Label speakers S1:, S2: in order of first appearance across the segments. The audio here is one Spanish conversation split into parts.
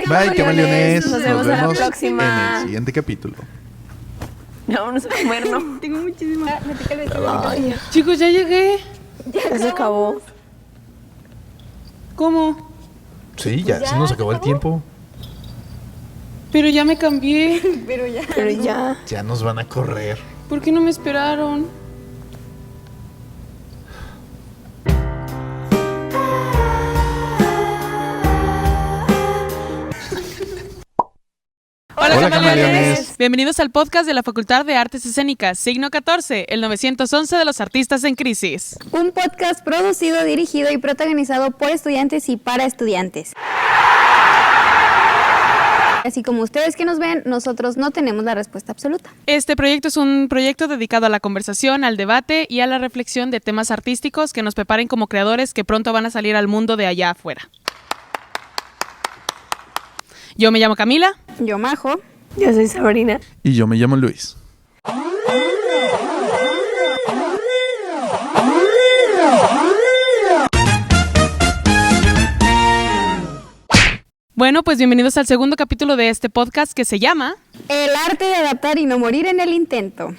S1: Bye, camaleones.
S2: Nos vemos a la próxima.
S1: En el siguiente capítulo.
S2: Vámonos a comer, ¿no?
S3: Tengo muchísima.
S4: Chicos, ya llegué.
S2: Ya se acabó.
S4: ¿Cómo?
S1: Sí, ya se nos acabó el tiempo.
S4: Pero ya me cambié.
S2: Pero ya.
S1: Ya nos van a correr.
S4: ¿Por qué no me esperaron?
S1: Hola, camaleones.
S4: Bienvenidos al podcast de la Facultad de Artes Escénicas, signo 14, el 911 de los artistas en crisis.
S3: Un podcast producido, dirigido y protagonizado por estudiantes y para estudiantes. Así como ustedes que nos ven, nosotros no tenemos la respuesta absoluta.
S4: Este proyecto es un proyecto dedicado a la conversación, al debate y a la reflexión de temas artísticos que nos preparen como creadores que pronto van a salir al mundo de allá afuera. Yo me llamo Camila.
S3: Yo, Majo.
S2: Yo soy Sabrina.
S1: Y yo me llamo Luis.
S4: Bueno, pues bienvenidos al segundo capítulo de este podcast que se llama...
S3: El arte de adaptar y no morir en el intento.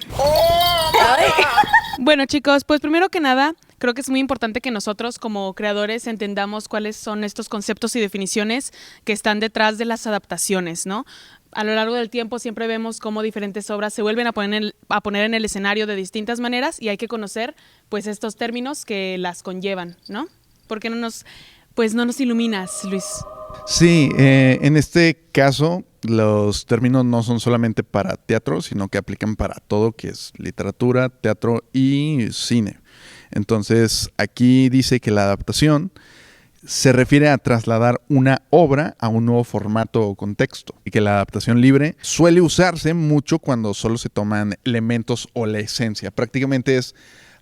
S4: Bueno, chicos, pues primero que nada, creo que es muy importante que nosotros como creadores entendamos cuáles son estos conceptos y definiciones que están detrás de las adaptaciones, ¿no? A lo largo del tiempo siempre vemos cómo diferentes obras se vuelven a poner en el escenario de distintas maneras y hay que conocer pues estos términos que las conllevan, ¿no? ¿Por qué no nos iluminas, Luis?
S1: Sí, en este caso los términos no son solamente para teatro, sino que aplican para todo, que es literatura, teatro y cine. Entonces, aquí dice que la adaptación se refiere a trasladar una obra a un nuevo formato o contexto, y que la adaptación libre suele usarse mucho cuando solo se toman elementos o la esencia. Prácticamente es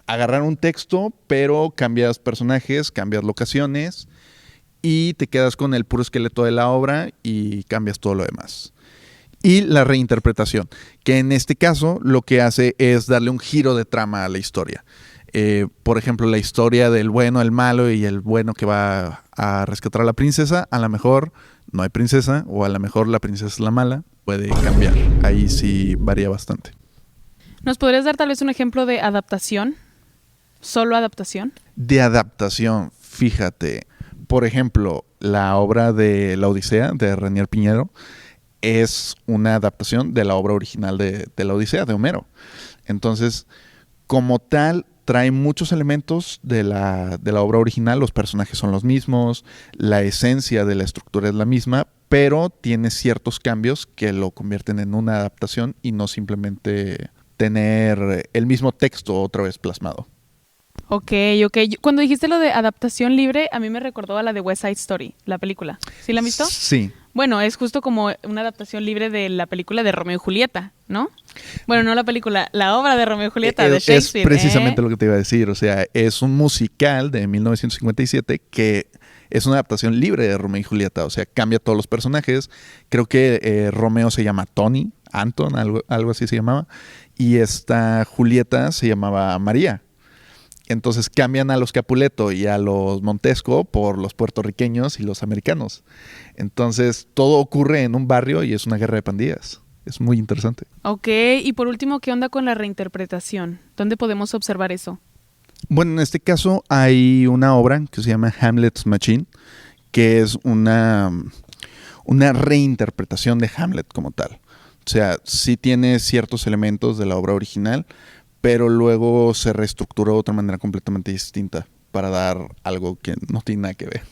S1: agarrar un texto, pero cambias personajes, cambias locaciones y te quedas con el puro esqueleto de la obra y cambias todo lo demás. Y la reinterpretación, que en este caso lo que hace es darle un giro de trama a la historia. Por ejemplo, la historia del bueno, el malo y el bueno que va a rescatar a la princesa, a lo mejor no hay princesa o a lo mejor la princesa es la mala, puede cambiar. Ahí sí varía bastante.
S4: ¿Nos podrías dar tal vez un ejemplo de adaptación? ¿Solo adaptación?
S1: De adaptación, fíjate. Por ejemplo, la obra de La Odisea de Ranier Piñero es una adaptación de la obra original de La Odisea, de Homero. Entonces, como tal, trae muchos elementos de la obra original, los personajes son los mismos, la esencia de la estructura es la misma, pero tiene ciertos cambios que lo convierten en una adaptación y no simplemente tener el mismo texto otra vez plasmado.
S4: Ok. Cuando dijiste lo de adaptación libre, a mí me recordó a la de West Side Story, la película. ¿Sí la han visto?
S1: Sí.
S4: Bueno, es justo como una adaptación libre de la película de Romeo y Julieta, ¿no? Bueno, no la película, la obra de Romeo y Julieta de Shakespeare.
S1: Es precisamente lo que te iba a decir. O sea, es un musical de 1957 que es una adaptación libre de Romeo y Julieta. O sea, cambia todos los personajes. Creo que Romeo se llama Tony, Anton, algo así se llamaba. Y esta Julieta se llamaba María. Entonces cambian a los Capuleto y a los Montesco por los puertorriqueños y los americanos. Entonces todo ocurre en un barrio y es una guerra de pandillas. Es muy interesante.
S4: Ok, y por último, ¿qué onda con la reinterpretación? ¿Dónde podemos observar eso?
S1: Bueno, en este caso hay una obra que se llama Hamlet's Machine, que es una reinterpretación de Hamlet como tal. O sea, sí tiene ciertos elementos de la obra original, pero luego se reestructuró de otra manera completamente distinta para dar algo que no tiene nada que ver.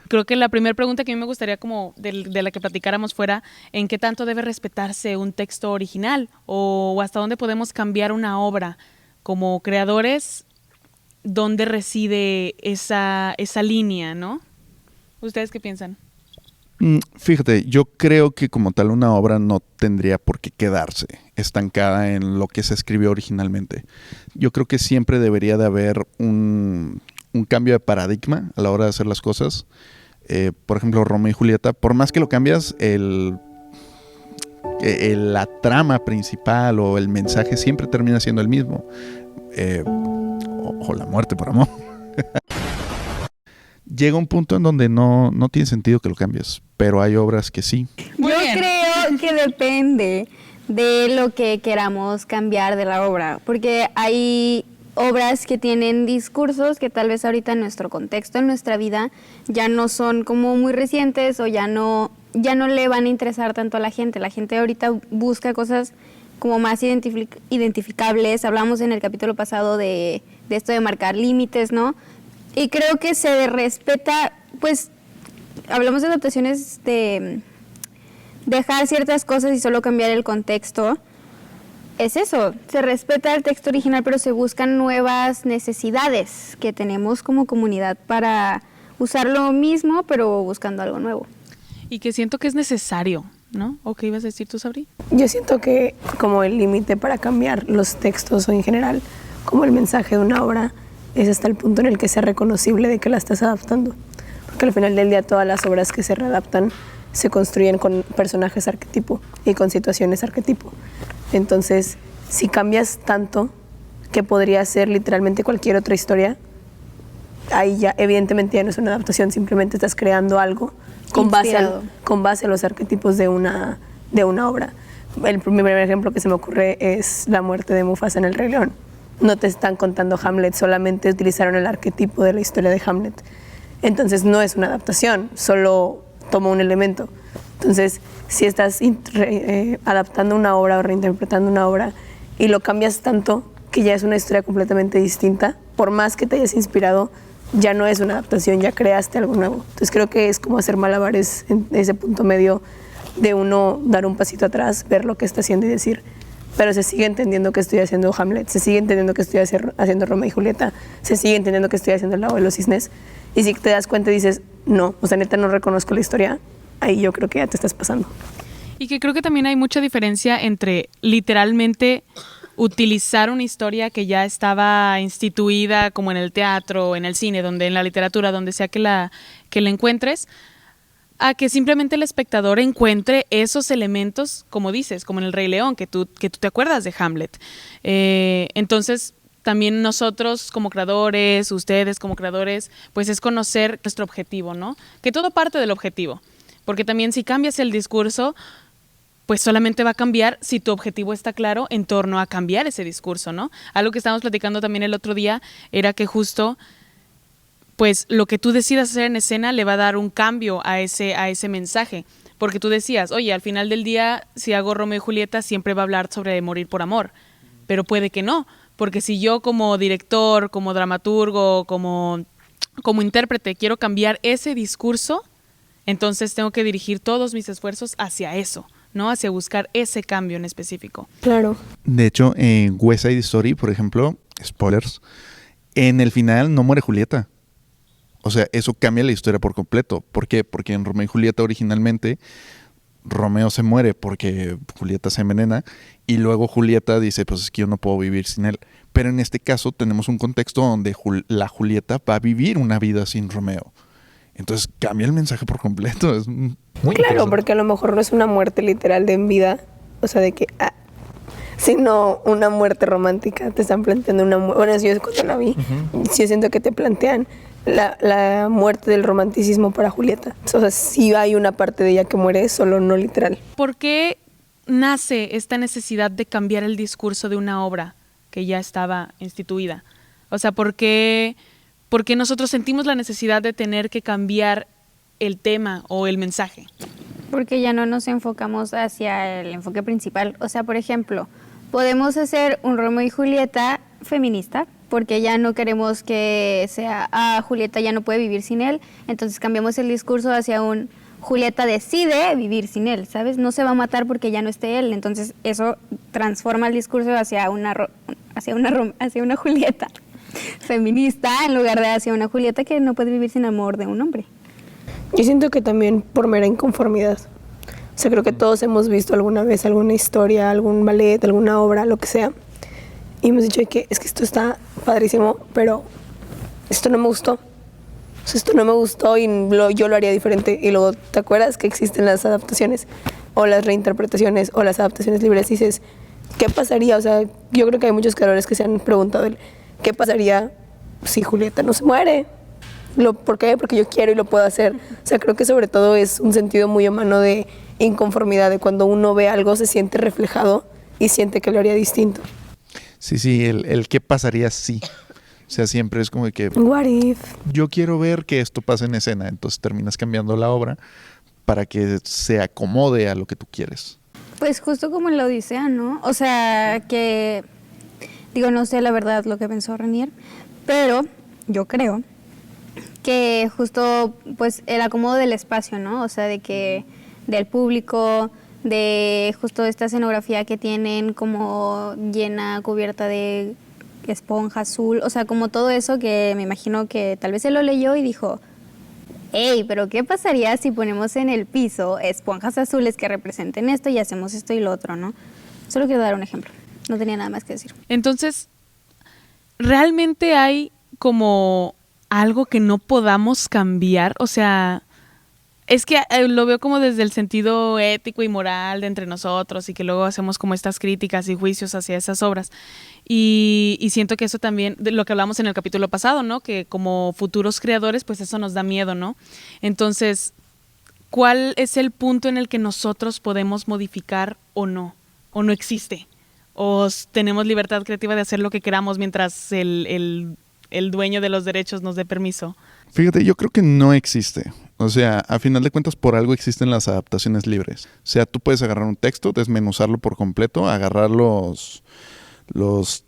S4: Creo que la primera pregunta que a mí me gustaría como de la que platicáramos fuera ¿en qué tanto debe respetarse un texto original? O hasta dónde podemos cambiar una obra como creadores, dónde reside esa línea, ¿no? ¿Ustedes qué piensan?
S1: Fíjate, yo creo que como tal una obra no tendría por qué quedarse estancada en lo que se escribió originalmente. Yo creo que siempre debería de haber un cambio de paradigma a la hora de hacer las cosas. Por ejemplo, Romeo y Julieta, por más que lo cambias, la trama principal o el mensaje siempre termina siendo el mismo. O la muerte por amor. llega un punto en donde no tiene sentido que lo cambies, pero hay obras que sí.
S4: Muy
S3: Yo
S4: bien.
S3: creo que depende de lo que queramos cambiar de la obra, porque hay obras que tienen discursos que tal vez ahorita en nuestro contexto, en nuestra vida, ya no son como muy recientes o ya no le van a interesar tanto a la gente. La gente ahorita busca cosas como más identificables. Hablamos en el capítulo pasado de esto de marcar límites, ¿no? Y creo que se respeta, pues, hablamos de adaptaciones de dejar ciertas cosas y solo cambiar el contexto. Es eso, se respeta el texto original, pero se buscan nuevas necesidades que tenemos como comunidad para usar lo mismo, pero buscando algo nuevo.
S4: Y que siento que es necesario, ¿no? ¿O qué ibas a decir tú, Sabri?
S2: Yo siento que como el límite para cambiar los textos o en general, como el mensaje de una obra, es hasta el punto en el que sea reconocible de que la estás adaptando. Porque al final del día todas las obras que se readaptan se construyen con personajes arquetipo y con situaciones arquetipo. Entonces, si cambias tanto que podría ser literalmente cualquier otra historia, ahí ya evidentemente ya no es una adaptación, simplemente estás creando algo con base a los arquetipos de una obra. El primer ejemplo que se me ocurre es la muerte de Mufasa en El Rey León. No te están contando Hamlet, solamente utilizaron el arquetipo de la historia de Hamlet. Entonces no es una adaptación, solo toma un elemento. Entonces, si estás adaptando una obra o reinterpretando una obra y lo cambias tanto que ya es una historia completamente distinta, por más que te hayas inspirado, ya no es una adaptación, ya creaste algo nuevo. Entonces creo que es como hacer malabares en ese punto medio de uno dar un pasito atrás, ver lo que está haciendo y decir, pero se sigue entendiendo que estoy haciendo Hamlet, se sigue entendiendo que estoy haciendo Romeo y Julieta, se sigue entendiendo que estoy haciendo El lago de los cisnes, y si te das cuenta y dices, no, o sea, neta no reconozco la historia, ahí yo creo que ya te estás pasando.
S4: Y que creo que también hay mucha diferencia entre literalmente utilizar una historia que ya estaba instituida como en el teatro, en el cine, donde en la literatura, donde sea que la encuentres, a que simplemente el espectador encuentre esos elementos, como dices, como en El Rey León, que tú te acuerdas de Hamlet. Entonces, también nosotros como creadores, ustedes como creadores, pues es conocer nuestro objetivo, ¿no? Que todo parte del objetivo, porque también si cambias el discurso, pues solamente va a cambiar si tu objetivo está claro en torno a cambiar ese discurso, ¿no? Algo que estábamos platicando también el otro día era que justo, pues lo que tú decidas hacer en escena le va a dar un cambio a ese mensaje. Porque tú decías, oye, al final del día, si hago Romeo y Julieta, siempre va a hablar sobre morir por amor. Pero puede que no, porque si yo como director, como dramaturgo, como intérprete quiero cambiar ese discurso, entonces tengo que dirigir todos mis esfuerzos hacia eso, ¿no? Hacia buscar ese cambio en específico.
S2: Claro.
S1: De hecho, en West Side Story, por ejemplo, spoilers, en el final no muere Julieta. O sea, eso cambia la historia por completo. ¿Por qué? Porque en Romeo y Julieta originalmente Romeo se muere porque Julieta se envenena y luego Julieta dice, pues es que yo no puedo vivir sin él. Pero en este caso tenemos un contexto donde la Julieta va a vivir una vida sin Romeo. Entonces cambia el mensaje por completo. Es muy
S2: Claro,
S1: interesante.
S2: porque a lo mejor no es una muerte literal de en vida, o sea, de que, sino una muerte romántica. Te están planteando una muerte. Bueno, yo cuando la vi, sí siento que te plantean la muerte del romanticismo para Julieta. O sea, sí hay una parte de ella que muere, solo no literal.
S4: ¿Por qué nace esta necesidad de cambiar el discurso de una obra que ya estaba instituida? O sea, ¿por qué nosotros sentimos la necesidad de tener que cambiar el tema o el mensaje?
S3: Porque ya no nos enfocamos hacia el enfoque principal. O sea, por ejemplo, podemos hacer un Romeo y Julieta feminista, porque ya no queremos que sea, Julieta ya no puede vivir sin él, entonces cambiamos el discurso hacia un Julieta decide vivir sin él, ¿sabes? No se va a matar porque ya no esté él, entonces eso transforma el discurso hacia una Julieta feminista en lugar de hacia una Julieta que no puede vivir sin amor de un hombre.
S2: Yo siento que también por mera inconformidad. O sea, creo que todos hemos visto alguna vez alguna historia, algún ballet, alguna obra, lo que sea. Y hemos dicho que es que esto está padrísimo, pero esto no me gustó. O sea, esto no me gustó y yo lo haría diferente. Y luego, ¿te acuerdas que existen las adaptaciones o las reinterpretaciones o las adaptaciones libres? Y dices, ¿qué pasaría? O sea, yo creo que hay muchos creadores que se han preguntado ¿qué pasaría si Julieta no se muere? ¿Por qué? Porque yo quiero y lo puedo hacer. O sea, creo que sobre todo es un sentido muy humano de inconformidad, de cuando uno ve algo se siente reflejado y siente que lo haría distinto.
S1: Sí, el qué pasaría si. O sea, siempre es como de que
S2: What if?
S1: yo quiero ver que esto pase en escena, entonces terminas cambiando la obra para que se acomode a lo que tú quieres.
S3: Pues justo como en la Odisea, ¿no? O sea, que, digo, no sé la verdad lo que pensó Renier, pero yo creo que justo pues el acomodo del espacio, ¿no? O sea, de que del público, de justo esta escenografía que tienen como llena, cubierta de esponja azul, o sea, como todo eso que me imagino que tal vez se lo leyó y dijo, hey, pero ¿qué pasaría si ponemos en el piso esponjas azules que representen esto y hacemos esto y lo otro, ¿no? Solo quiero dar un ejemplo, no tenía nada más que decir.
S4: Entonces, ¿realmente hay como algo que no podamos cambiar? O sea, es que lo veo como desde el sentido ético y moral de entre nosotros y que luego hacemos como estas críticas y juicios hacia esas obras. Y siento que eso también, de lo que hablamos en el capítulo pasado, ¿no? Que como futuros creadores, pues eso nos da miedo, ¿no? Entonces, ¿cuál es el punto en el que nosotros podemos modificar o no? ¿O no existe? ¿O tenemos libertad creativa de hacer lo que queramos mientras el dueño de los derechos nos dé permiso?
S1: Fíjate, yo creo que no existe. O sea, a final de cuentas, por algo existen las adaptaciones libres. O sea, tú puedes agarrar un texto, desmenuzarlo por completo, agarrar los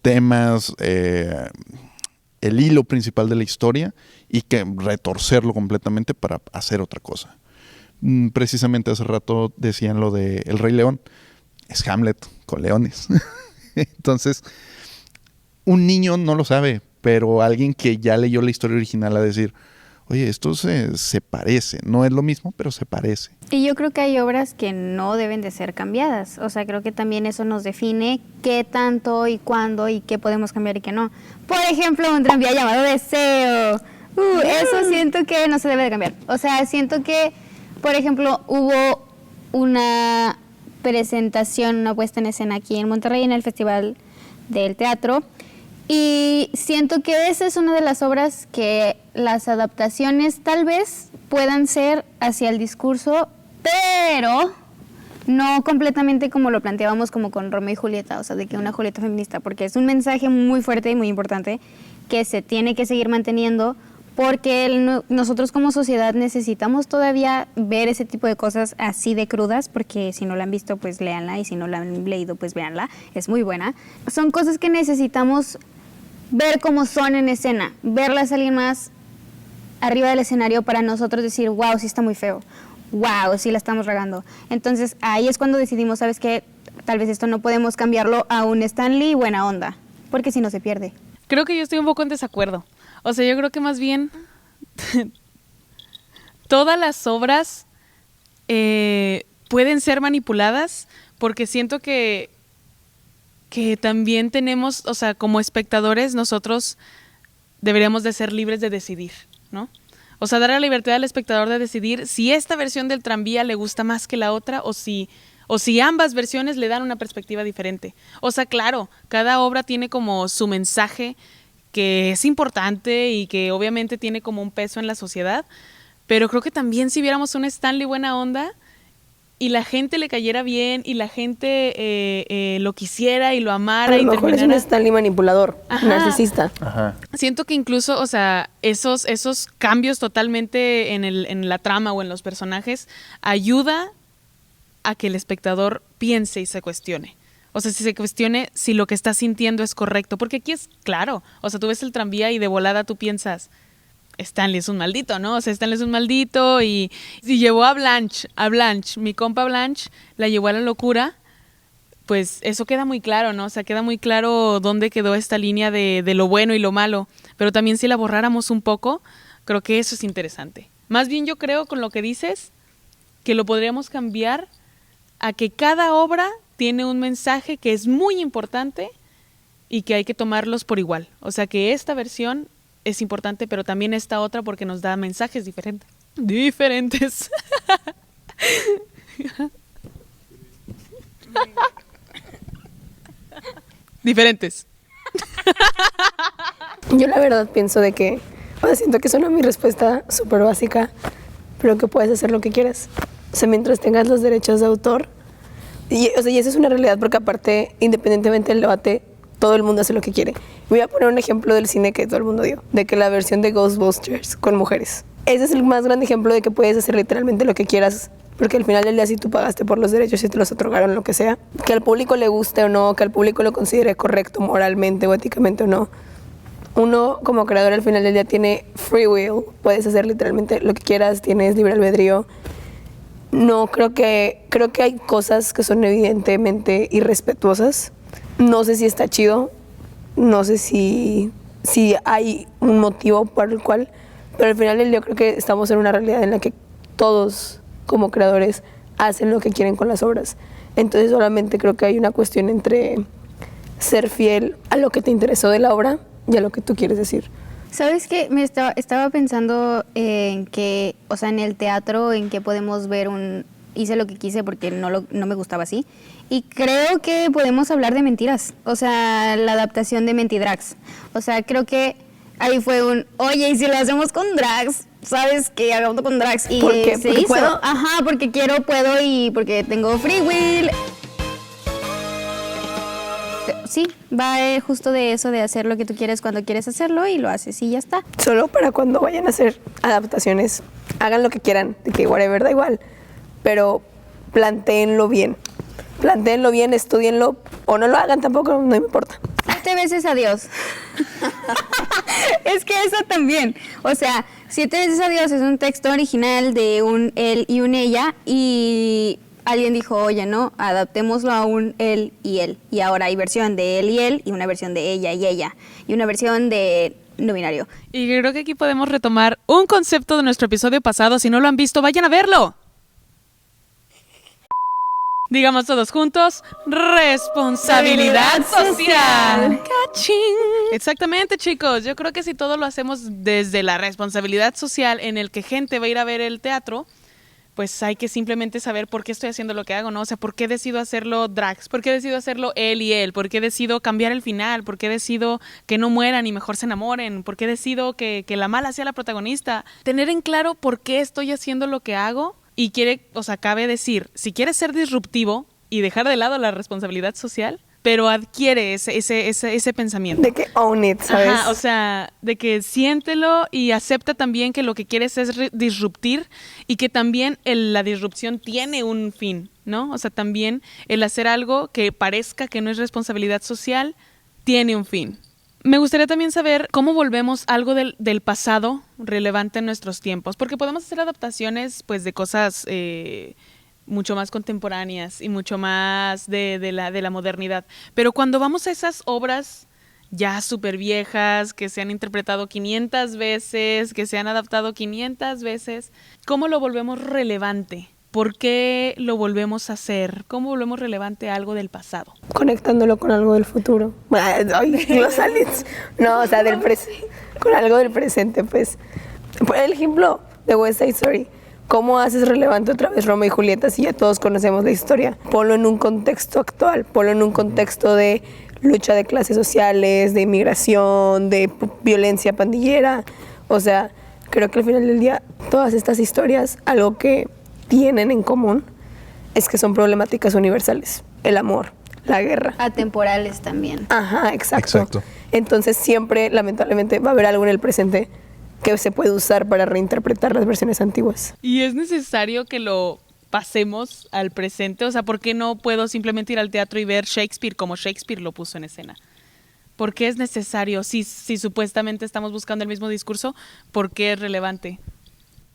S1: temas, el hilo principal de la historia y que retorcerlo completamente para hacer otra cosa. Precisamente hace rato decían lo de El Rey León. Es Hamlet con leones. Entonces, un niño no lo sabe, pero alguien que ya leyó la historia original a decir, oye, esto se parece, no es lo mismo, pero se parece.
S3: Y yo creo que hay obras que no deben de ser cambiadas, o sea, creo que también eso nos define qué tanto y cuándo y qué podemos cambiar y qué no. Por ejemplo, un tranvía llamado Deseo, eso siento que no se debe de cambiar. O sea, siento que, por ejemplo, hubo una presentación, una puesta en escena aquí en Monterrey en el Festival del Teatro, y siento que esa es una de las obras que las adaptaciones tal vez puedan ser hacia el discurso, pero no completamente como lo planteábamos como con Romeo y Julieta, o sea, de que una Julieta feminista, porque es un mensaje muy fuerte y muy importante que se tiene que seguir manteniendo, porque nosotros como sociedad necesitamos todavía ver ese tipo de cosas así de crudas, porque si no la han visto, pues léanla, y si no la han leído, pues véanla, es muy buena. Son cosas que necesitamos ver cómo son en escena, verlas a alguien más arriba del escenario para nosotros decir, wow, sí está muy feo, wow, sí la estamos regando. Entonces ahí es cuando decidimos, ¿sabes qué? Tal vez esto no podemos cambiarlo a un Stan Lee buena onda, porque si no se pierde.
S4: Creo que yo estoy un poco en desacuerdo. O sea, yo creo que más bien todas las obras pueden ser manipuladas, porque siento que también tenemos, o sea, como espectadores nosotros deberíamos de ser libres de decidir, ¿no? O sea, dar la libertad al espectador de decidir si esta versión del tranvía le gusta más que la otra o si ambas versiones le dan una perspectiva diferente. O sea, claro, cada obra tiene como su mensaje que es importante y que obviamente tiene como un peso en la sociedad, pero creo que también si viéramos un Stanley buena onda y la gente le cayera bien y la gente lo quisiera y lo amara.
S2: A lo mejor es un Stanley manipulador, narcisista.
S1: Ajá.
S4: Siento que incluso, o sea, esos cambios totalmente en la trama o en los personajes ayuda a que el espectador piense y se cuestione. O sea, si se cuestione si lo que está sintiendo es correcto. Porque aquí es claro. O sea, tú ves el tranvía y de volada tú piensas, Stanley es un maldito, ¿no? O sea, Stanley es un maldito y llevó a Blanche, mi compa Blanche, la llevó a la locura, pues eso queda muy claro, ¿no? O sea, queda muy claro dónde quedó esta línea de lo bueno y lo malo. Pero también si la borráramos un poco, creo que eso es interesante. Más bien yo creo, con lo que dices, que lo podríamos cambiar a que cada obra tiene un mensaje que es muy importante y que hay que tomarlos por igual. O sea, que esta versión es importante, pero también esta otra porque nos da mensajes diferentes. Diferentes.
S2: Yo la verdad pienso de que O sea, siento que suena mi respuesta súper básica, pero que puedes hacer lo que quieras. O sea, mientras tengas los derechos de autor. Y esa es una realidad porque aparte, independientemente del debate, todo el mundo hace lo que quiere. Voy a poner un ejemplo del cine que todo el mundo dio, de que la versión de Ghostbusters con mujeres. Ese es el más grande ejemplo de que puedes hacer literalmente lo que quieras, porque al final del día si tú pagaste por los derechos y te los otorgaron, lo que sea, que al público le guste o no, que al público lo considere correcto moralmente o éticamente o no, uno como creador al final del día tiene free will, puedes hacer literalmente lo que quieras, tienes libre albedrío. No, creo que hay cosas que son evidentemente irrespetuosas. No sé si está chido, no sé si hay un motivo por el cual, pero al final del día creo que estamos en una realidad en la que todos como creadores hacen lo que quieren con las obras. Entonces solamente creo que hay una cuestión entre ser fiel a lo que te interesó de la obra y a lo que tú quieres decir.
S3: ¿Sabes qué? Estaba pensando en que, o sea, en el teatro, en que podemos ver hice lo que quise porque no me gustaba así. Y creo que podemos hablar de mentiras. O sea, la adaptación de Mentidrags. O sea, creo que ahí fue oye, ¿y si lo hacemos con drags? ¿Sabes qué? Hagamos con drags. Y
S2: ¿por qué?
S3: se
S2: ¿Porque
S3: hizo.
S2: puedo?
S3: Ajá, porque quiero, puedo y porque tengo free will. Sí, va justo de eso, de hacer lo que tú quieres cuando quieres hacerlo y lo haces y ya está.
S2: Solo para cuando vayan a hacer adaptaciones, hagan lo que quieran, de que whatever, da igual, pero plantéenlo bien, estúdienlo, o no lo hagan tampoco, no me importa.
S3: 7 veces adiós. Es que eso también, o sea, 7 veces adiós es un texto original de un él y un ella y alguien dijo, oye, no, adaptémoslo a un él y él. Y ahora hay versión de él y él y una versión de ella y ella y una versión de no binario.
S4: Y creo que aquí podemos retomar un concepto de nuestro episodio pasado. Si no lo han visto, vayan a verlo. Digamos todos juntos, responsabilidad social. ¡Cachín! Exactamente, chicos. Yo creo que si todo lo hacemos desde la responsabilidad social en el que gente va a ir a ver el teatro, pues hay que simplemente saber por qué estoy haciendo lo que hago, ¿no? O sea, ¿por qué decido hacerlo drags? ¿Por qué decido hacerlo él y él? ¿Por qué decido cambiar el final? ¿Por qué decido que no mueran y mejor se enamoren? ¿Por qué decido que la mala sea la protagonista? Tener en claro por qué estoy haciendo lo que hago y cabe decir, si quieres ser disruptivo y dejar de lado la responsabilidad social, pero adquiere ese pensamiento.
S2: De que own it, ¿sabes?
S4: Ajá, o sea, de que siéntelo y acepta también que lo que quieres es disruptir y que también la disrupción tiene un fin, ¿no? O sea, también el hacer algo que parezca que no es responsabilidad social tiene un fin. Me gustaría también saber cómo volvemos algo del pasado relevante en nuestros tiempos, porque podemos hacer adaptaciones pues de cosas mucho más contemporáneas y mucho más de la modernidad. Pero cuando vamos a esas obras ya súper viejas, que se han interpretado 500 veces, que se han adaptado 500 veces, ¿cómo lo volvemos relevante? ¿Por qué lo volvemos a hacer? ¿Cómo volvemos relevante algo del pasado?
S2: Conectándolo con algo del futuro. Ay, los aliens. No, o sea, con algo del presente, pues. Por el ejemplo de West Side Story. ¿Cómo haces relevante otra vez Romeo y Julieta si ya todos conocemos la historia? Ponlo en un contexto actual, ponlo en un contexto de lucha de clases sociales, de inmigración, de violencia pandillera. O sea, creo que al final del día todas estas historias, algo que tienen en común es que son problemáticas universales. El amor, la guerra.
S3: Atemporales también.
S2: Ajá, exacto. Entonces siempre, lamentablemente, va a haber algo en el presente que se puede usar para reinterpretar las versiones antiguas.
S4: ¿Y es necesario que lo pasemos al presente? O sea, ¿por qué no puedo simplemente ir al teatro y ver Shakespeare como Shakespeare lo puso en escena? ¿Por qué es necesario? Si supuestamente estamos buscando el mismo discurso, ¿por qué es relevante?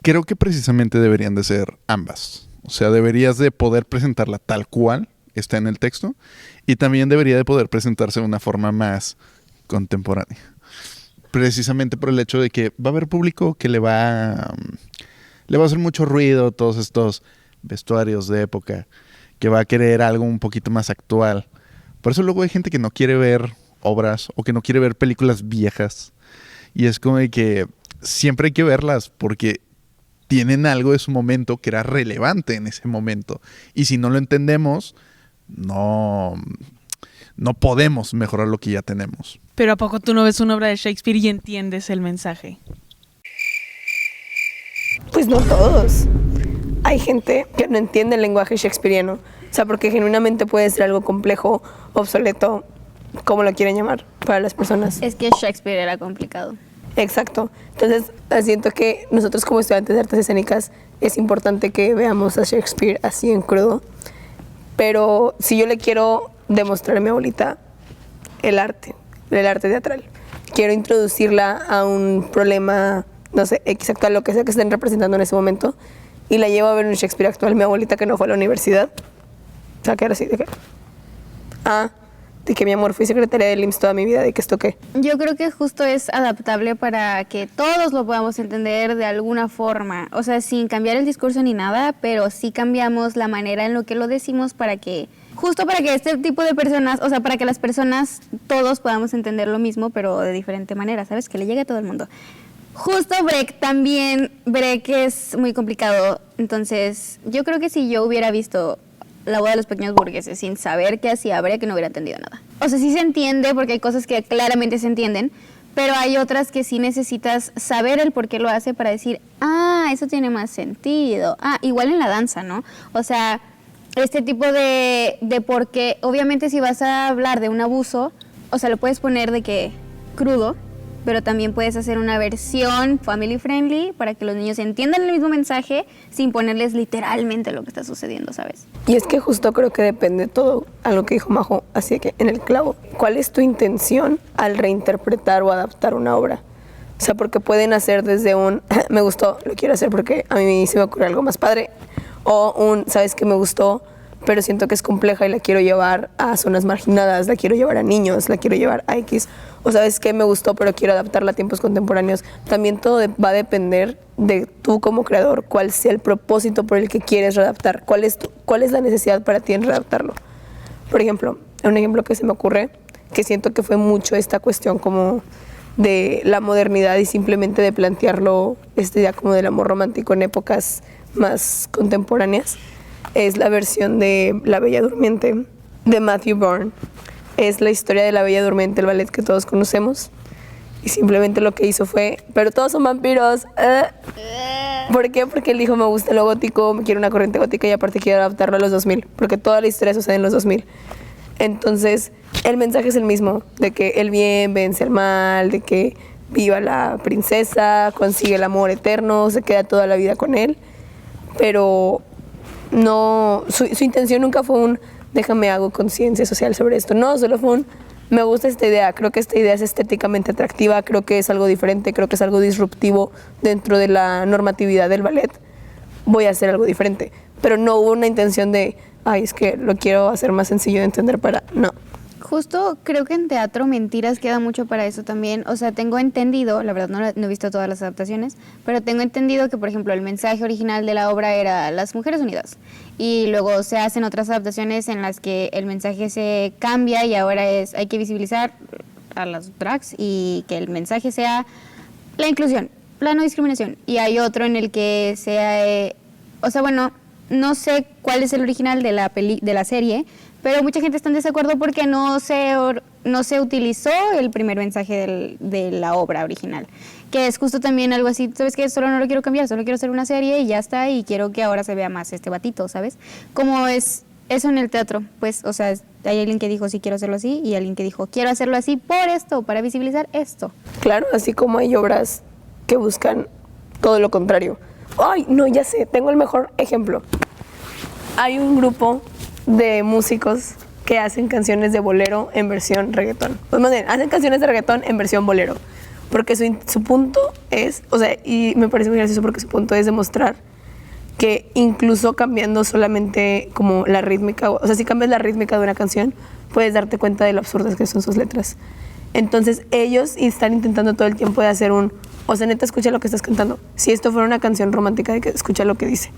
S1: Creo que precisamente deberían de ser ambas. O sea, deberías de poder presentarla tal cual está en el texto y también debería de poder presentarse de una forma más contemporánea. Precisamente por el hecho de que va a haber público que le va a hacer mucho ruido todos estos vestuarios de época, que va a querer algo un poquito más actual. Por eso luego hay gente que no quiere ver obras o que no quiere ver películas viejas. Y es como de que siempre hay que verlas porque tienen algo de su momento que era relevante en ese momento. Y si no lo entendemos, no podemos mejorar lo que ya tenemos.
S4: Pero ¿a poco tú no ves una obra de Shakespeare y entiendes el mensaje?
S2: Pues no todos. Hay gente que no entiende el lenguaje shakespeariano. O sea, porque genuinamente puede ser algo complejo, obsoleto, como lo quieren llamar para las personas.
S3: Es que Shakespeare era complicado.
S2: Exacto. Entonces, siento que nosotros como estudiantes de artes escénicas es importante que veamos a Shakespeare así en crudo. Pero si yo le quiero demostrar a mi abuelita el arte teatral, quiero introducirla a un problema, no sé, exacto, a lo que sea que estén representando en ese momento, y la llevo a ver un Shakespeare actual, mi abuelita que no fue a la universidad, o sea, que era así, de que mi amor, fui secretaria del IMSS toda mi vida, de que esto qué.
S3: Yo creo que justo es adaptable para que todos lo podamos entender de alguna forma, o sea, sin cambiar el discurso ni nada, pero sí cambiamos la manera en lo que lo decimos para que, justo para que este tipo de personas, o sea, para que las personas, todos podamos entender lo mismo, pero de diferente manera, ¿sabes? Que le llegue a todo el mundo. Justo Break es muy complicado, entonces yo creo que si yo hubiera visto La boda de los pequeños burgueses sin saber qué hacía Break, no hubiera entendido nada. O sea, sí se entiende porque hay cosas que claramente se entienden, pero hay otras que sí necesitas saber el por qué lo hace para decir, eso tiene más sentido. Igual en la danza, ¿no? O sea, este tipo de por qué, obviamente si vas a hablar de un abuso, o sea, lo puedes poner de que crudo, pero también puedes hacer una versión family friendly para que los niños entiendan el mismo mensaje sin ponerles literalmente lo que está sucediendo, ¿sabes?
S2: Y es que justo creo que depende todo a lo que dijo Majo, así que en el clavo. ¿Cuál es tu intención al reinterpretar o adaptar una obra? O sea, porque pueden hacer desde un me gustó, lo quiero hacer porque a mí se me ocurre algo más padre, o un sabes que me gustó, pero siento que es compleja y la quiero llevar a zonas marginadas, la quiero llevar a niños, la quiero llevar a X, o sabes que me gustó pero quiero adaptarla a tiempos contemporáneos. También todo va a depender de tú como creador, cuál sea el propósito por el que quieres readaptar, cuál es la necesidad para ti en readaptarlo. Por ejemplo, un ejemplo que se me ocurre, que siento que fue mucho esta cuestión como de la modernidad y simplemente de plantearlo ya como del amor romántico en épocas más contemporáneas, es la versión de La Bella Durmiente de Matthew Bourne. Es la historia de La Bella Durmiente, el ballet que todos conocemos. Y simplemente lo que hizo fue, pero todos son vampiros. ¿Por qué? Porque él dijo, me gusta lo gótico, me quiero una corriente gótica y aparte quiero adaptarlo a los 2000, porque toda la historia sucede en los 2000. Entonces, el mensaje es el mismo, de que el bien vence el mal, de que viva la princesa, consigue el amor eterno, se queda toda la vida con él, pero no, su intención nunca fue un déjame hago conciencia social sobre esto, no, solo fue un me gusta esta idea, creo que esta idea es estéticamente atractiva, creo que es algo diferente, creo que es algo disruptivo dentro de la normatividad del ballet, voy a hacer algo diferente, pero no hubo una intención de es que lo quiero hacer más sencillo de entender no.
S3: Justo creo que en teatro Mentiras queda mucho para eso también. O sea, tengo entendido, la verdad no he visto todas las adaptaciones, pero tengo entendido que, por ejemplo, el mensaje original de la obra era las mujeres unidas. Y luego se hacen otras adaptaciones en las que el mensaje se cambia y ahora hay que visibilizar a las drags y que el mensaje sea la inclusión, la no discriminación. Y hay otro en el que sea, no sé cuál es el original de la serie, pero mucha gente está en desacuerdo porque no se utilizó el primer mensaje de la obra original, que es justo también algo así, ¿sabes qué? Solo no lo quiero cambiar, solo quiero hacer una serie y ya está, y quiero que ahora se vea más este batito, ¿sabes? Como es eso en el teatro, pues, o sea, hay alguien que dijo sí quiero hacerlo así y alguien que dijo quiero hacerlo así por esto, para visibilizar esto.
S2: Claro, así como hay obras que buscan todo lo contrario. No, ya sé, tengo el mejor ejemplo. Hay un grupo de músicos que hacen canciones de bolero en versión reggaetón. Pues más bien, hacen canciones de reggaetón en versión bolero. Porque su punto es, y me parece muy gracioso porque su punto es demostrar que incluso cambiando solamente como la rítmica, si cambias la rítmica de una canción, puedes darte cuenta de lo absurdas que son sus letras. Entonces ellos están intentando todo el tiempo de hacer neta, escucha lo que estás cantando. Si esto fuera una canción romántica, de que escucha lo que dice.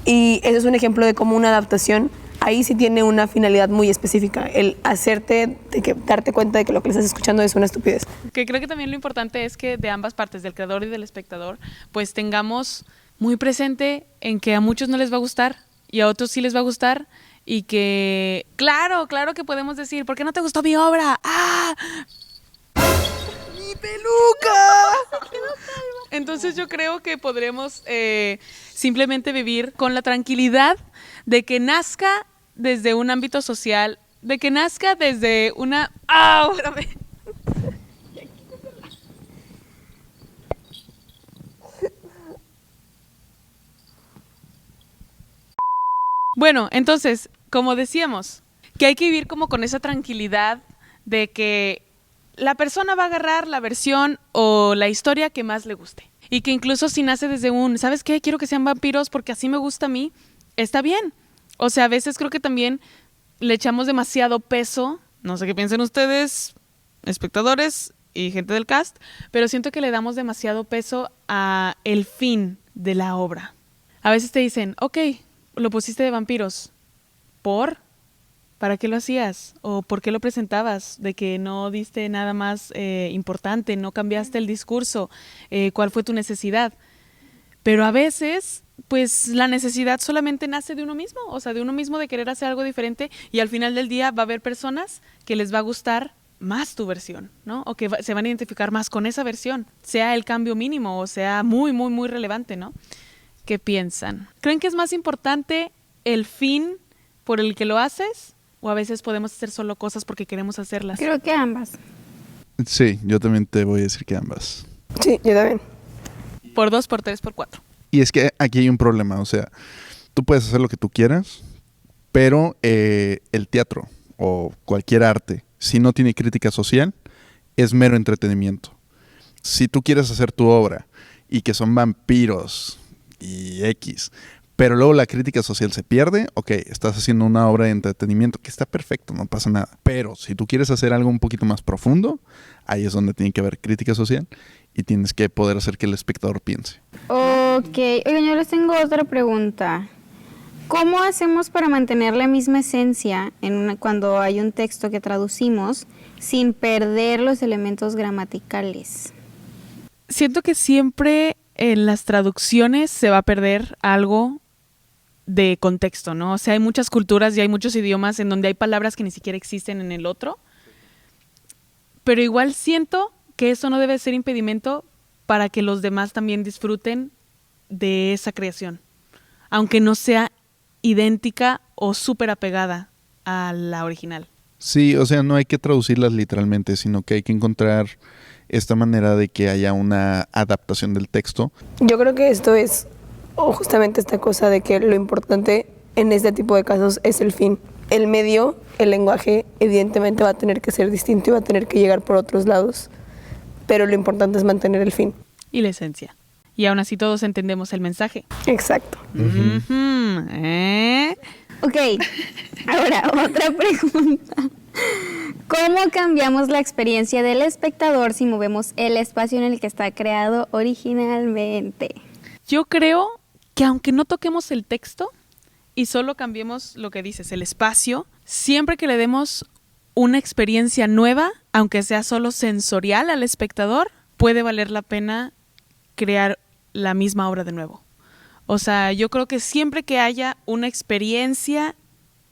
S2: Y eso es un ejemplo de cómo una adaptación ahí sí tiene una finalidad muy específica, el darte cuenta de que lo que le estás escuchando es una estupidez.
S4: Que creo que también lo importante es que de ambas partes, del creador y del espectador, pues tengamos muy presente en que a muchos no les va a gustar y a otros sí les va a gustar, y que claro que podemos decir, ¿por qué no te gustó mi obra? ¡Ah! ¡Mi peluca! Entonces yo creo que podremos simplemente vivir con la tranquilidad de que nazca desde un ámbito social, de que nazca desde una... ¡Ah! Espérame. Bueno, entonces, como decíamos, que hay que vivir como con esa tranquilidad de que la persona va a agarrar la versión o la historia que más le guste. Y que incluso si nace desde un, ¿sabes qué? Quiero que sean vampiros porque así me gusta a mí, está bien. O sea, a veces creo que también le echamos demasiado peso, no sé qué piensen ustedes, espectadores y gente del cast, pero siento que le damos demasiado peso a el fin de la obra. A veces te dicen, ok, lo pusiste de vampiros, ¿por? ¿Para qué lo hacías? ¿O por qué lo presentabas? De que no diste nada más importante, no cambiaste el discurso, ¿cuál fue tu necesidad? Pero a veces, pues la necesidad solamente nace de uno mismo, o sea, de uno mismo de querer hacer algo diferente y al final del día va a haber personas que les va a gustar más tu versión, ¿no? O que se van a identificar más con esa versión, sea el cambio mínimo o sea muy, muy, muy relevante, ¿no? ¿Qué piensan? ¿Creen que es más importante el fin por el que lo haces? ¿O a veces podemos hacer solo cosas porque queremos hacerlas?
S3: Creo que ambas.
S1: Sí, yo también te voy a decir que ambas.
S2: Sí, yo también.
S4: Por 2, por 3, por 4.
S1: Y es que aquí hay un problema, o sea, tú puedes hacer lo que tú quieras, pero el teatro o cualquier arte, si no tiene crítica social, es mero entretenimiento. Si tú quieres hacer tu obra y que son vampiros y X, pero luego la crítica social se pierde, ok, estás haciendo una obra de entretenimiento que está perfecto, no pasa nada. Pero si tú quieres hacer algo un poquito más profundo, ahí es donde tiene que haber crítica social y tienes que poder hacer que el espectador piense.
S3: Ok, oigan, yo les tengo otra pregunta. ¿Cómo hacemos para mantener la misma esencia cuando hay un texto que traducimos sin perder los elementos gramaticales?
S4: Siento que siempre en las traducciones se va a perder algo de contexto, ¿no? O sea, hay muchas culturas y hay muchos idiomas en donde hay palabras que ni siquiera existen en el otro, pero igual siento que eso no debe ser impedimento para que los demás también disfruten de esa creación, aunque no sea idéntica o súper apegada a la original.
S1: Sí, o sea, no hay que traducirlas literalmente, sino que hay que encontrar esta manera de que haya una adaptación del texto.
S2: Yo creo que esto es justamente esta cosa de que lo importante en este tipo de casos es el fin. El medio, el lenguaje, evidentemente va a tener que ser distinto y va a tener que llegar por otros lados, pero lo importante es mantener el fin.
S4: Y la esencia. Y aún así todos entendemos el mensaje.
S2: Exacto.
S3: Ok, ahora otra pregunta. ¿Cómo cambiamos la experiencia del espectador si movemos el espacio en el que está creado originalmente?
S4: Yo creo que aunque no toquemos el texto y solo cambiemos lo que dices, el espacio, siempre que le demos una experiencia nueva, aunque sea solo sensorial al espectador, puede valer la pena crear la misma obra de nuevo. O sea, yo creo que siempre que haya una experiencia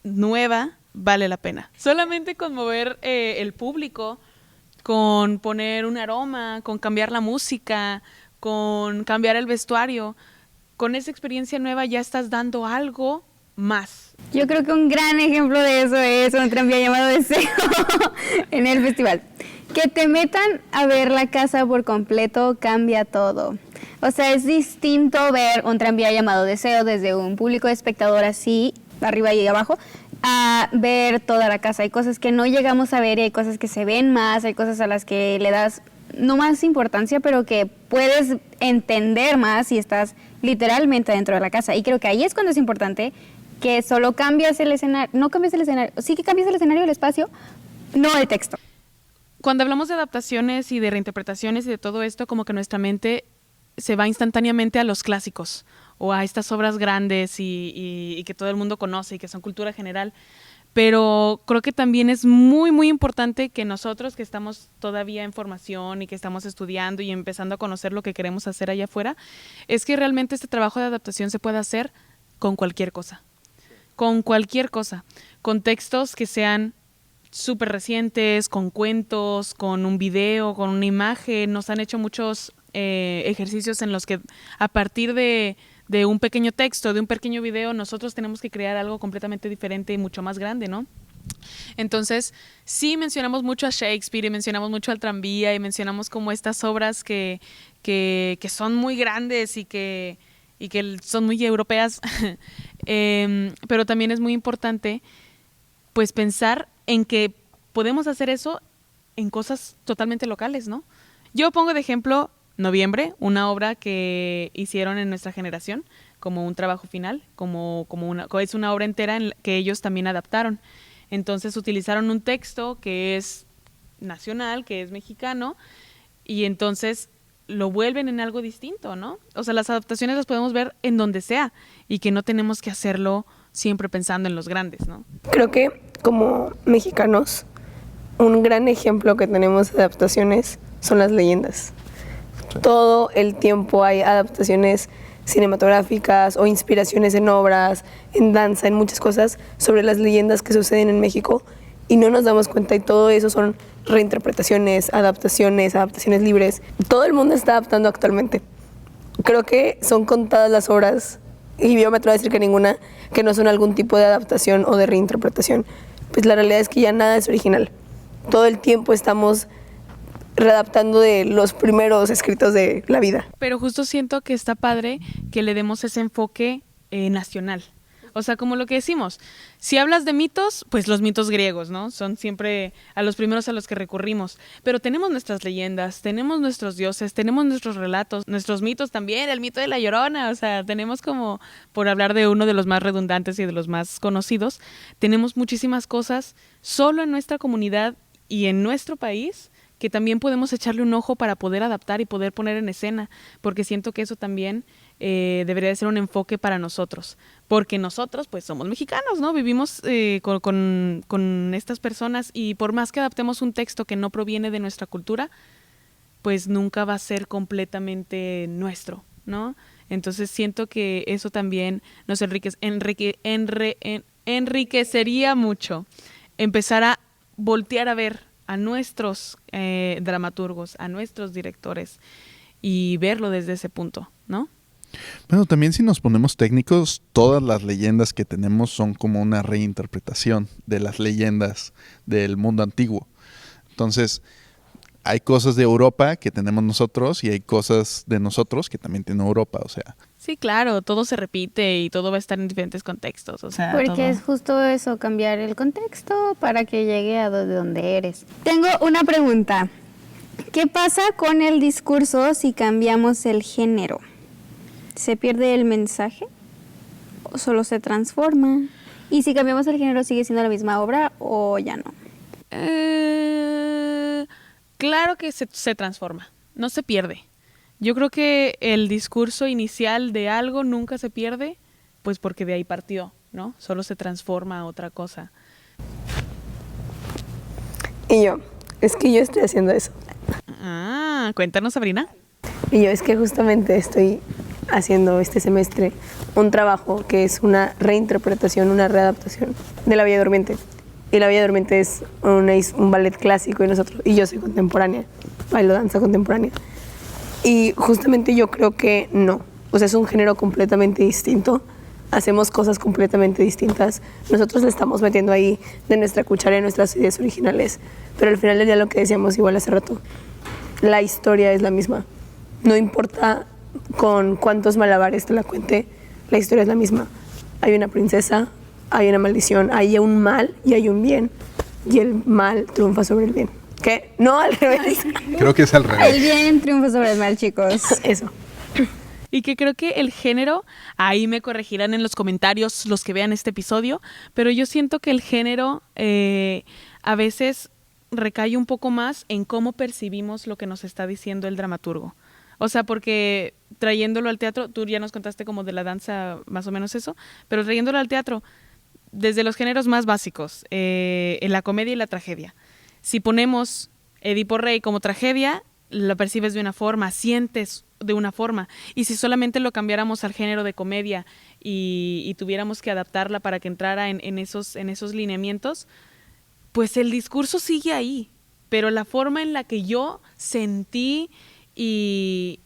S4: nueva, vale la pena. Solamente con mover el público, con poner un aroma, con cambiar la música, con cambiar el vestuario, con esa experiencia nueva ya estás dando algo más.
S3: Yo creo que un gran ejemplo de eso es un tranvía llamado Deseo en el festival. Que te metan a ver la casa por completo cambia todo. O sea, es distinto ver un tranvía llamado Deseo desde un público de espectador así, arriba y abajo, a ver toda la casa. Hay cosas que no llegamos a ver y hay cosas que se ven más, hay cosas a las que le das no más importancia, pero que puedes entender más si estás literalmente dentro de la casa. Y creo que ahí es cuando es importante que solo cambias el escenario, no cambias el escenario, sí que cambias el escenario, el espacio, no el texto.
S4: Cuando hablamos de adaptaciones y de reinterpretaciones y de todo esto, como que nuestra mente se va instantáneamente a los clásicos o a estas obras grandes y que todo el mundo conoce y que son cultura general. Pero creo que también es muy, muy importante que nosotros que estamos todavía en formación y que estamos estudiando y empezando a conocer lo que queremos hacer allá afuera, es que realmente este trabajo de adaptación se puede hacer con cualquier cosa. Con cualquier cosa. Con textos que sean súper recientes, con cuentos, con un video, con una imagen. Nos han hecho muchos ejercicios en los que a partir de un pequeño texto, de un pequeño video, nosotros tenemos que crear algo completamente diferente y mucho más grande, ¿no? Entonces, sí mencionamos mucho a Shakespeare y mencionamos mucho al Tranvía y mencionamos como estas obras que son muy grandes y que son muy europeas, pero también es muy importante pues pensar en que podemos hacer eso en cosas totalmente locales, ¿no? Yo pongo de ejemplo Noviembre, una obra que hicieron en nuestra generación como un trabajo final, es una obra entera que ellos también adaptaron. Entonces utilizaron un texto que es nacional, que es mexicano, y entonces lo vuelven en algo distinto, ¿no? O sea, las adaptaciones las podemos ver en donde sea y que no tenemos que hacerlo siempre pensando en los grandes, ¿no?
S2: Creo que como mexicanos, un gran ejemplo que tenemos de adaptaciones son las leyendas. Sí. Todo el tiempo hay adaptaciones cinematográficas o inspiraciones en obras, en danza, en muchas cosas sobre las leyendas que suceden en México y no nos damos cuenta y todo eso son reinterpretaciones, adaptaciones libres. Todo el mundo está adaptando actualmente. Creo que son contadas las obras, y yo me atrevo a decir que ninguna, que no son algún tipo de adaptación o de reinterpretación. Pues la realidad es que ya nada es original. Todo el tiempo estamos readaptando de los primeros escritos de la vida.
S4: Pero justo siento que está padre que le demos ese enfoque nacional. O sea, como lo que decimos, si hablas de mitos, pues los mitos griegos, ¿no? Son siempre a los primeros a los que recurrimos. Pero tenemos nuestras leyendas, tenemos nuestros dioses, tenemos nuestros relatos, nuestros mitos también, el mito de la Llorona. O sea, tenemos como, por hablar de uno de los más redundantes y de los más conocidos, tenemos muchísimas cosas solo en nuestra comunidad y en nuestro país que también podemos echarle un ojo para poder adaptar y poder poner en escena, porque siento que eso también debería de ser un enfoque para nosotros, porque nosotros pues somos mexicanos, ¿no? Vivimos con estas personas y por más que adaptemos un texto que no proviene de nuestra cultura, pues nunca va a ser completamente nuestro, ¿no? Entonces siento que eso también nos enriquecería mucho, empezar a voltear a ver a nuestros dramaturgos, a nuestros directores y verlo desde ese punto, ¿no?
S1: Bueno, también si nos ponemos técnicos, todas las leyendas que tenemos son como una reinterpretación de las leyendas del mundo antiguo. Entonces, hay cosas de Europa que tenemos nosotros y hay cosas de nosotros que también tiene Europa, o sea.
S4: Sí, claro, todo se repite y todo va a estar en diferentes contextos, o sea,
S3: porque
S4: todo.
S3: es justo eso, cambiar el contexto para que llegue a donde eres. Tengo una pregunta. ¿Qué pasa con el discurso si cambiamos el género? ¿Se pierde el mensaje? ¿O solo se transforma? ¿Y si cambiamos el género sigue siendo la misma obra o ya no?
S4: Claro que se transforma, no se pierde. Yo creo que el discurso inicial de algo nunca se pierde, pues porque de ahí partió, ¿no? Solo se transforma a otra cosa.
S2: Y yo estoy haciendo eso.
S4: Ah, cuéntanos, Sabrina.
S2: Y yo es que justamente estoy haciendo este semestre un trabajo que es una reinterpretación, una readaptación de La Bella Durmiente. Y La Bella Durmiente es un ballet clásico y yo soy contemporánea, bailo danza contemporánea. Y justamente yo creo que no, o sea, es un género completamente distinto, hacemos cosas completamente distintas, nosotros le estamos metiendo ahí de nuestra cuchara y nuestras ideas originales, pero al final del día lo que decíamos igual hace rato, la historia es la misma, no importa con cuántos malabares te la cuente, la historia es la misma, hay una princesa, hay una maldición, hay un mal y hay un bien, y el mal triunfa sobre el bien. ¿Qué? No, al revés.
S1: Creo que es al revés.
S3: El bien triunfa sobre el mal, chicos.
S2: Eso.
S4: Y que creo que el género, ahí me corregirán en los comentarios los que vean este episodio, pero yo siento que el género a veces recae un poco más en cómo percibimos lo que nos está diciendo el dramaturgo. O sea, porque trayéndolo al teatro, tú ya nos contaste como de la danza, más o menos eso, pero trayéndolo al teatro, desde los géneros más básicos, en la comedia y la tragedia. Si ponemos Edipo Rey como tragedia, lo percibes de una forma, sientes de una forma. Y si solamente lo cambiáramos al género de comedia y tuviéramos que adaptarla para que entrara en esos lineamientos, pues el discurso sigue ahí. Pero la forma en la que yo sentí y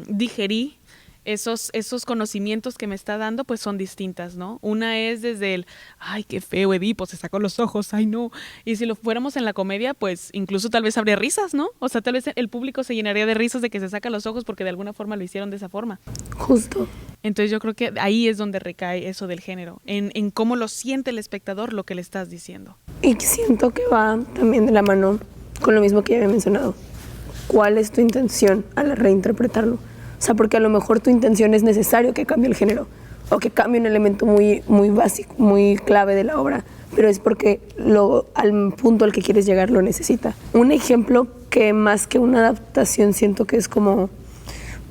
S4: digerí esos conocimientos que me está dando, pues son distintas, ¿no? Una es desde el, ay, qué feo Edipo, se sacó los ojos, ay, no. Y si lo fuéramos en la comedia, pues incluso tal vez habría risas, ¿no? O sea, tal vez el público se llenaría de risas de que se saca los ojos porque de alguna forma lo hicieron de esa forma.
S2: Justo.
S4: Entonces yo creo que ahí es donde recae eso del género, en cómo lo siente el espectador lo que le estás diciendo.
S2: Y siento que va también de la mano con lo mismo que ya había mencionado. ¿Cuál es tu intención al reinterpretarlo? O sea, porque a lo mejor tu intención es necesario que cambie el género o que cambie un elemento muy, muy básico, muy clave de la obra, pero es porque al punto al que quieres llegar lo necesita. Un ejemplo que más que una adaptación siento que es como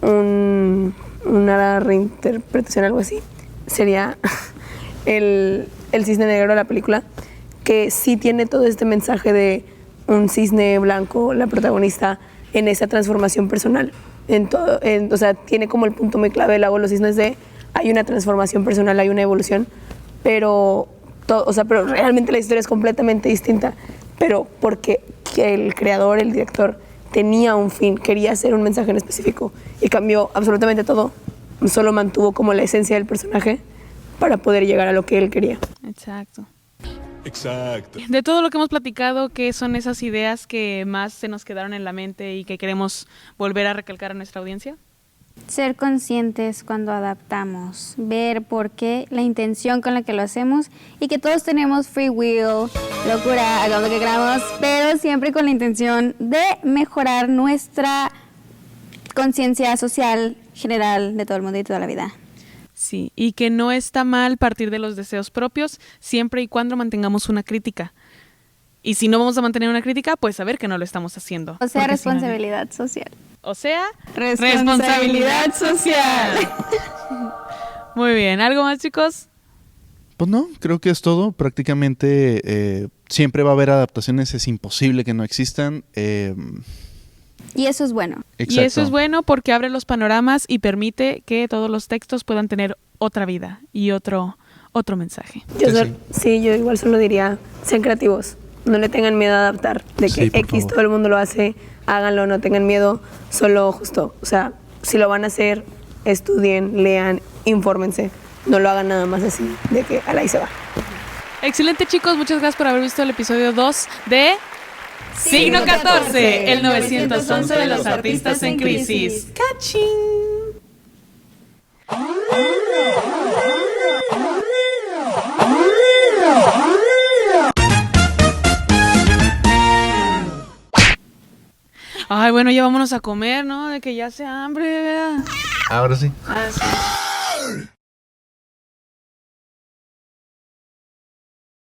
S2: una reinterpretación, algo así, sería el cisne negro de la película, que sí tiene todo este mensaje de un cisne blanco, la protagonista, en esa transformación personal. O sea, tiene como el punto muy clave del lago de los cisnes de hay una transformación personal, hay una evolución, pero realmente la historia es completamente distinta, pero porque el creador, el director, tenía un fin, quería hacer un mensaje en específico y cambió absolutamente todo, solo mantuvo como la esencia del personaje para poder llegar a lo que él quería.
S4: Exacto.
S5: Exacto.
S4: De todo lo que hemos platicado, ¿qué son esas ideas que más se nos quedaron en la mente y que queremos volver a recalcar a nuestra audiencia?
S3: Ser conscientes cuando adaptamos, ver por qué, la intención con la que lo hacemos y que todos tenemos free will, locura, hagamos lo que queramos, pero siempre con la intención de mejorar nuestra conciencia social general de todo el mundo y toda la vida.
S4: Sí, y que no está mal partir de los deseos propios siempre y cuando mantengamos una crítica. Y si no vamos a mantener una crítica, pues saber que no lo estamos haciendo.
S3: O sea,
S4: Porque
S3: responsabilidad social.
S4: O sea,
S3: Responsabilidad social.
S4: Muy bien, ¿algo más, chicos?
S1: Pues no, creo que es todo. Prácticamente siempre va a haber adaptaciones, es imposible que no existan.
S3: Y eso es bueno.
S1: Exacto.
S4: Y eso es bueno porque abre los panoramas y permite que todos los textos puedan tener otra vida y otro mensaje.
S2: Yo igual solo diría, sean creativos, no le tengan miedo a adaptar, de que
S1: Sí, por
S2: X
S1: favor.
S2: todo el mundo lo hace, háganlo, no tengan miedo, solo justo, o sea, si lo van a hacer, estudien, lean, infórmense, no lo hagan nada más así, de que a la ahí se va.
S4: Excelente, chicos, muchas gracias por haber visto el episodio 2 de Signo 14, el 911 de los artistas en crisis. ¡Cachín! Ay, bueno, ya vámonos a comer, ¿no? De que ya hace hambre, ¿verdad?
S1: Ahora sí.
S4: Ah, sí.